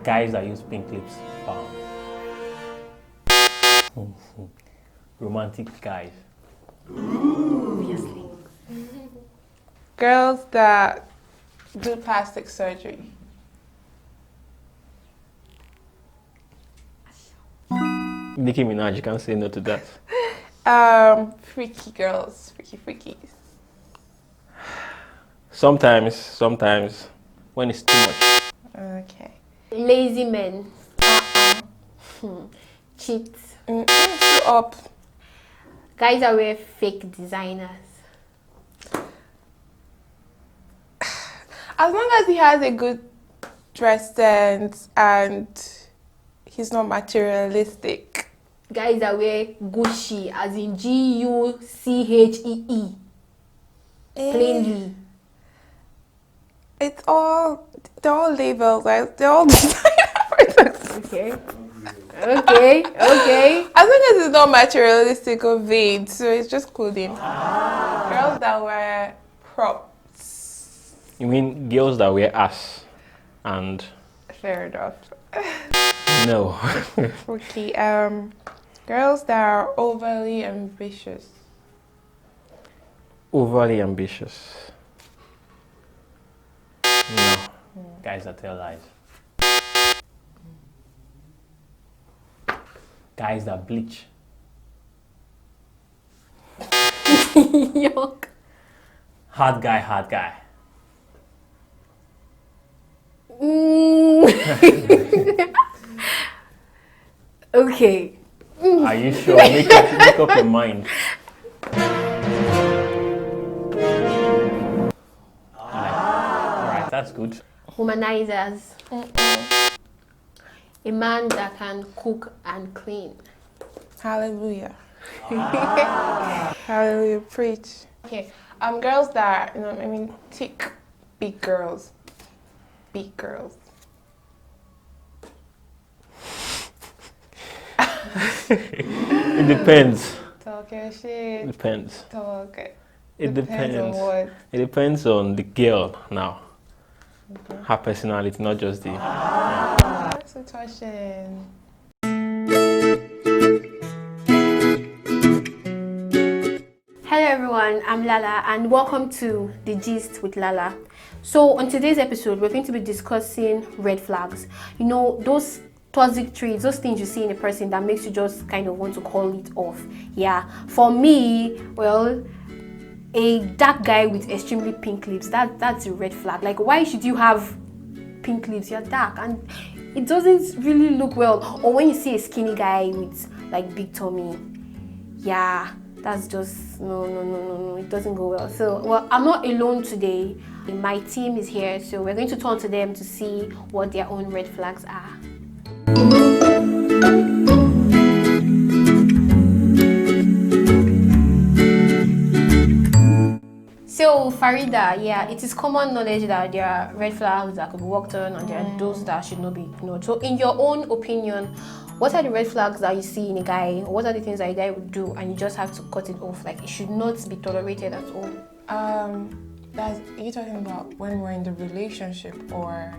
Guys that use pink lips. Romantic guys. Obviously. Girls that do plastic surgery. Nicki Minaj, you can't say no to that. Freaky girls. Freakies. Sometimes, when it's too much. Okay. Lazy men. Cheat. Too up. Guys that wear fake designers. As long as he has a good dress sense and he's not materialistic. Guys that wear Gucci, as in Gucchee. Plainly. They're all labels, right? They're all designer products. Okay. As long as it's not materialistic or vain, so it's just clothing. Girls that wear props. You mean girls that wear ass and Fair enough. no. Okay. Girls that are overly ambitious. Overly ambitious. No. Guys that tell lies. Guys that bleach. Yuck. Hard guy. Okay. Are you sure? Make up your mind. Alright, that's good. Womanizers. A man that can cook and clean. Hallelujah. Hallelujah. Preach. Okay. Girls that thick, big girls. Big girls. It depends. Talk your shit. Depends. Talk. It depends. On what? It depends on the girl now. Okay. Her personality, not just the. That's a question. Hello everyone, I'm Lala and welcome to The Gist with Lala. So on today's episode, we're going to be discussing red flags. You know, those toxic traits, those things you see in a person that makes you just kind of want to call it off. Yeah, for me, well, a dark guy with extremely pink lips, that's a red flag. Like, why should you have pink lips? You're dark and it doesn't really look well. Or when you see a skinny guy with like big tummy, yeah, that's just no, it doesn't go well. So, well, I'm not alone today. My team is here, so we're going to turn to them to see what their own red flags are. So Farida, yeah, it is common knowledge that there are red flags that could be worked on and there are those that should not be ignored. So in your own opinion, what are the red flags that you see in a guy? What are the things that a guy would do and you just have to cut it off? Like, it should not be tolerated at all. Are you talking about when we're in the relationship or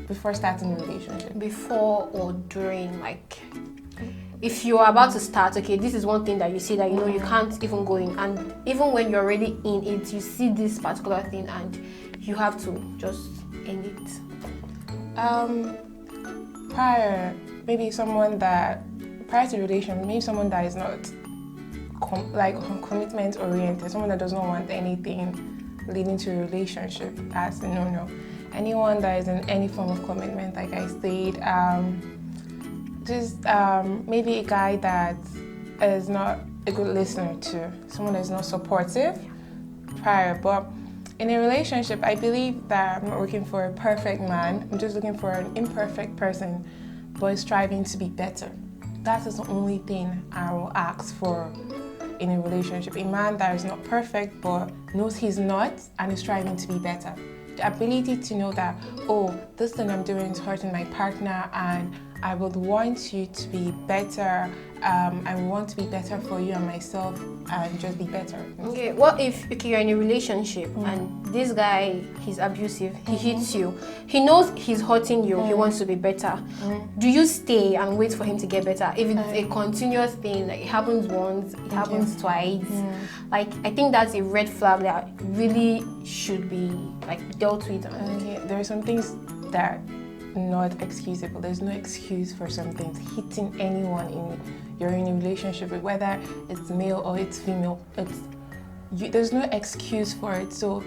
before starting the relationship? Before or during, like, if you're about to start, okay, this is one thing that you see that you know you can't even go in, and even when you're already in it, you see this particular thing and you have to just end it. Prior to relation, maybe someone that is not commitment oriented, someone that does not want anything leading to a relationship, as a no. Anyone that is in any form of commitment, like I said, maybe a guy that is not a good listener to, someone that is not supportive prior. But in a relationship, I believe that I'm not looking for a perfect man. I'm just looking for an imperfect person, but striving to be better. That is the only thing I will ask for in a relationship. A man that is not perfect, but knows he's not and is striving to be better. The ability to know that, oh, this thing I'm doing is hurting my partner and I would want you to be better. I want to be better for you and myself and just be better. Okay, what if you're in a relationship and this guy, he's abusive, he hits you, he knows he's hurting you, he wants to be better. Do you stay and wait for him to get better? If it's a continuous thing, like it happens once, it happens twice, like I think that's a red flag that really should be like dealt with. There are some things that not excusable. There's no excuse for some things. Hitting anyone you're in a relationship with, whether it's male or it's female, there's no excuse for it. So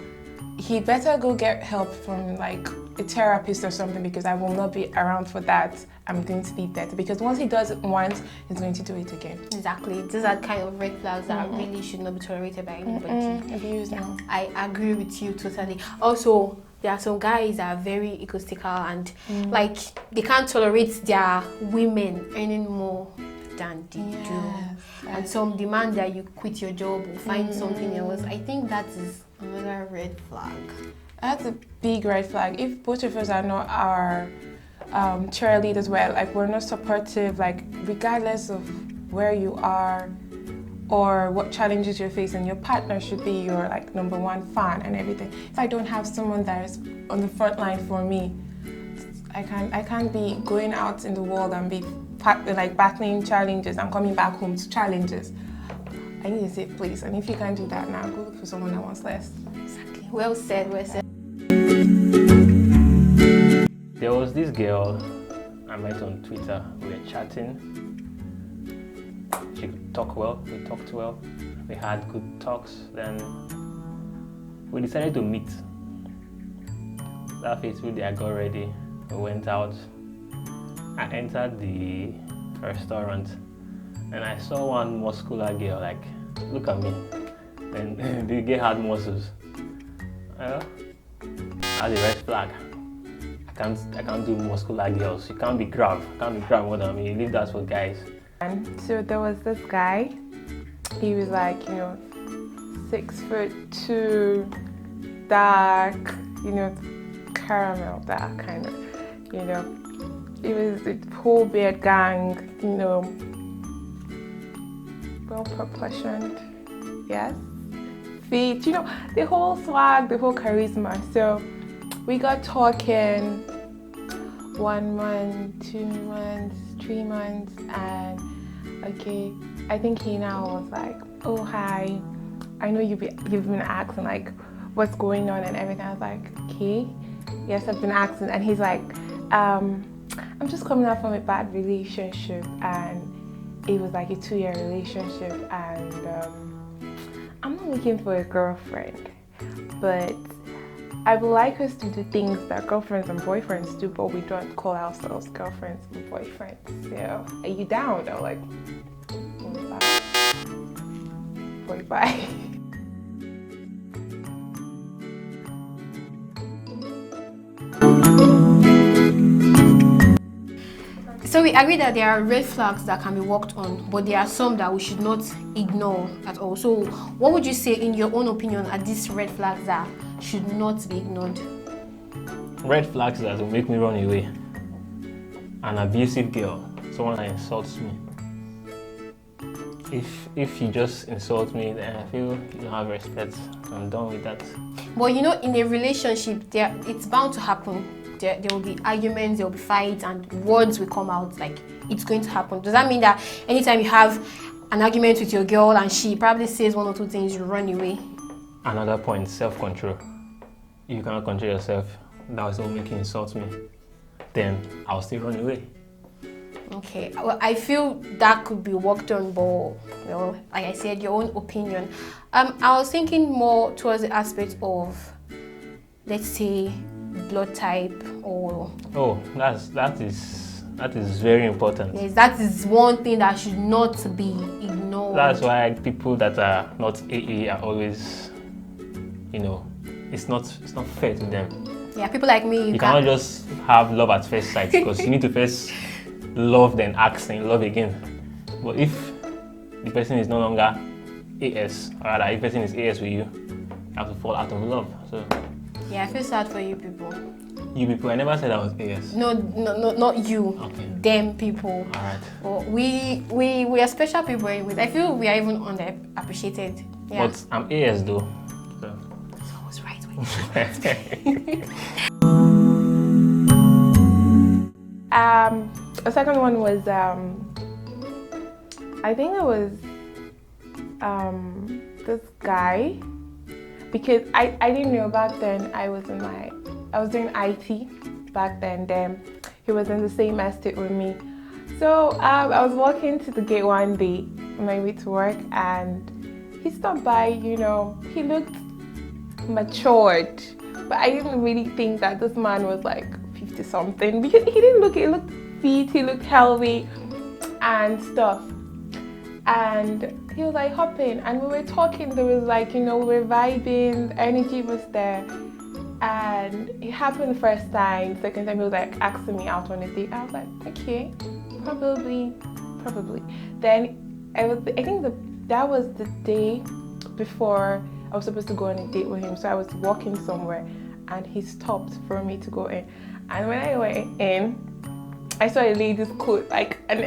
he better go get help from like a therapist or something, because I will not be around for that. I'm going to be better, because once he does it once, he's going to do it again. Exactly. These are kind of red flags that really should not be tolerated by anybody. Abuse now. I agree with you totally. Also, there are some guys that are very egotistical and like they can't tolerate their women earning more than they do. And some demand that you quit your job or find something else. I think that is another red flag. That's a big red flag. If both of us are not our cheerleaders, well, like we're not supportive, like regardless of where you are or what challenges you're facing, your partner should be your like number one fan and everything. If I don't have someone that is on the front line for me, I can't be going out in the world and be like battling challenges and coming back home to challenges. I need a safe place, and if you can't do that now, go look for someone that wants less. Exactly. Well said, well said. There was this girl I met on Twitter. We were chatting. She could talk well, we talked well, we had good talks. Then we decided to meet. That fateful day I got ready, we went out. I entered the restaurant and I saw one muscular girl, like, look at me. Then the girl had muscles. That's a red flag. I can't do muscular girls. You can't be grab more than me. Leave that for guys. And so there was this guy. He was like, 6'2", dark, caramel, that kind of, It was a whole beard gang, well proportioned, yes. Feet, the whole swag, the whole charisma. So we got talking 1 month, 2 months, 3 months, and okay, I think he now was like, oh hi, I know you've been asking like what's going on and everything. I was like, okay, yes, I've been asking. And he's like, I'm just coming out from a bad relationship, and it was like a 2-year relationship, and I'm not looking for a girlfriend, but I would like us to do things that girlfriends and boyfriends do, but we don't call ourselves girlfriends and boyfriends. So, are you down? I'm like, bye. So we agree that there are red flags that can be worked on, but there are some that we should not ignore at all. So what would you say, in your own opinion, are these red flags that should not be ignored? Red flags that will make me run away. An abusive girl, someone that insults me. If you just insult me, then I feel you don't have respect. I'm done with that. But in a relationship, it's bound to happen. There will be arguments, there will be fights, and words will come out. Like, it's going to happen. Does that mean that anytime you have an argument with your girl and she probably says 1 or 2 things, you run away? Another point, self-control. If you cannot control yourself, that was what make you insult me, then I'll still run away. Okay, well, I feel that could be worked on, but like I said, your own opinion. I was thinking more towards the aspect of, let's say, blood type or... Oh, that is very important. Yes, that is one thing that should not be ignored. That's why people that are not AA are always, it's not fair to them. Yeah, people like me, you cannot just have love at first sight, because you need to first love, then ask, and love again. But if the person is no longer AS, or rather if the person is AS with you, you have to fall out of love. So yeah, I feel sad for you people. You people, I never said I was AS. No, not you. Okay. Them people. Alright. Well, we are special people anyways. I feel we are even underappreciated. Yeah. But I'm AS though. So. So I was right. The second one was I think it was this guy, because I didn't know back then. I was doing IT back then. Then he was in the same estate with me. So I was walking to the gate one day on my way to work, and he stopped by. You know, he looked matured, but I didn't really think that this man was like 50 something, because he looked fit, he looked healthy and stuff. And he was like hopping, and we were talking. There was like, you know, we were vibing, the energy was there. And it happened the first time. Second time he was like asking me out on a date. I was like, okay, probably. Then I think that was the day before I was supposed to go on a date with him. So I was walking somewhere, and he stopped for me to go in. And when I went in, I saw a lady's coat, like an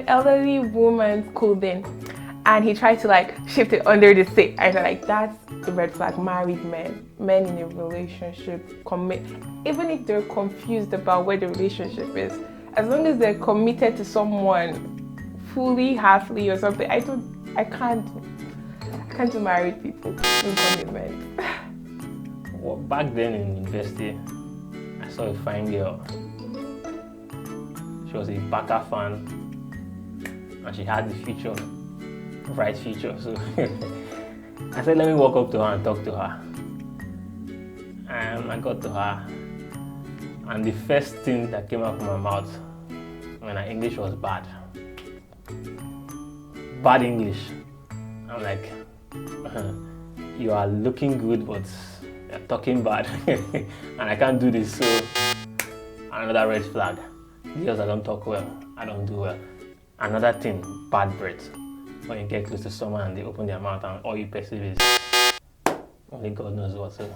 elderly woman's clothing, and he tried to like shift it under the seat. I was like, that's the red flag. Married men in a relationship commit, even if they're confused about where the relationship is, as long as they're committed to someone fully, halfly, or something. I can't do married people in commitment. Well, back then in university, I saw a fine girl. She was a Baka fan, and she had the bright future. So I said, let me walk up to her and talk to her. And I got to her, and the first thing that came out of my mouth, when her English was bad English. I'm like, you are looking good, but you're talking bad, and I can't do this. So another red flag. Because I don't talk well, I don't do well. Another thing, bad breath. When you get close to someone and they open their mouth and all you perceive is only God knows what. So